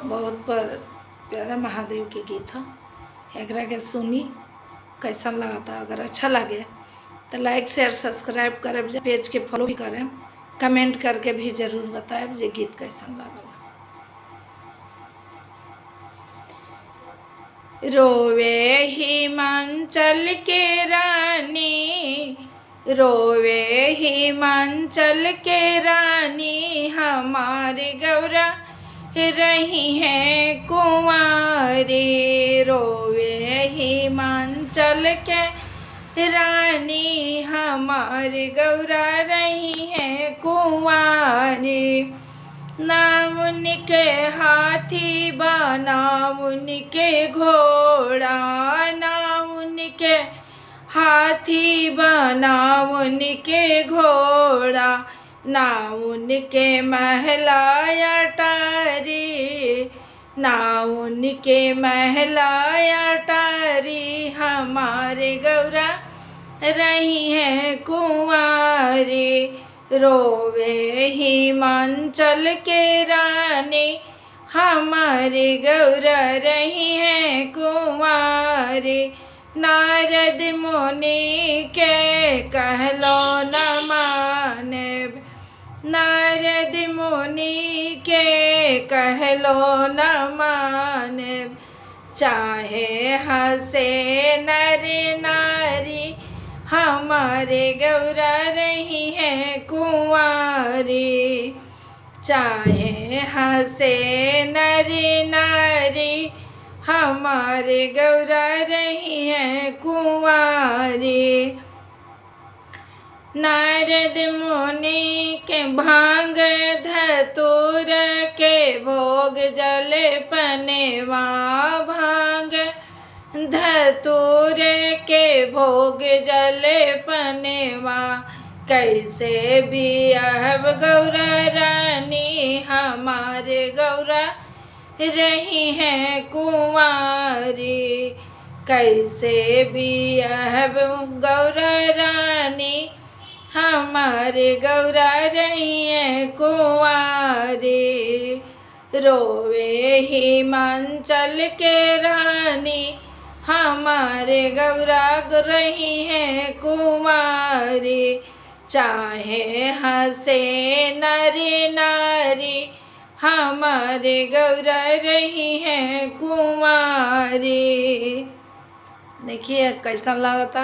बहुत प्यारा महादेव के गीत ह। एकरा के सुनी कैसन लगता। अगर अच्छा लगे तो लाइक शेयर सब्सक्राइब करब, पेज के फॉलो भी करें, कमेंट करके भी ज़रूर बताएब जे गीत कैसन लगल। रोवे हिमाचल के रानी, रोवे हिमाचल के रानी, हमारे गौरा रही है कुंवारी। रोवे हिमाचल के रानी, हमारे गौरा रही है कुंवारी। नाम उनके हाथी बा, नाम उनके घोड़ा, नाम उनके हाथी बा, नाम उनके घोड़ा, नाम उनके महला अटारी, नाम उनके महला अटारी, हमारे गौरा रही है कुंवारी। रोवे हिमाचल के रानी, हमारे गौरा रही है कुंवारी। नारद मुनि के कहलो न मानेब, नारद मुनि के कहलो न मानेब, चाहे हंसे नर नारी, हमारे गौरा रही है कुंवारी। चाहे हंसे नर नारी, हमारे गौरा रही है कुंवारी। नारद मुनि के भांग धतूर के भोग जल पनेवा, भांग धतूर के भोग जल पनेवा, कैसे बियाहब गौरा रानी, हमारे गौरा रही है कुंवारी। कैसे बियाहब गौरा रानी, हमारे गौरा रही है कुंवारी। रोवे हिमाचल के रानी, हमारे गौरा रही है कुंवारी। चाहे हंसे नर नारी, हमारे गौरा रही है कुंवारी। देखिए कैसा लगता।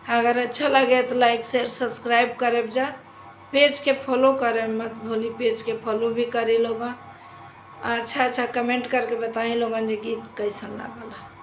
अगर अच्छा लगे तो लाइक शेयर सब्सक्राइब करब जा, पेज के फॉलो करे मत भूली, पेज के फॉलो भी करे लोगन। अच्छा कमेंट करके बताएं लोगन जे गीत कैसन लागल।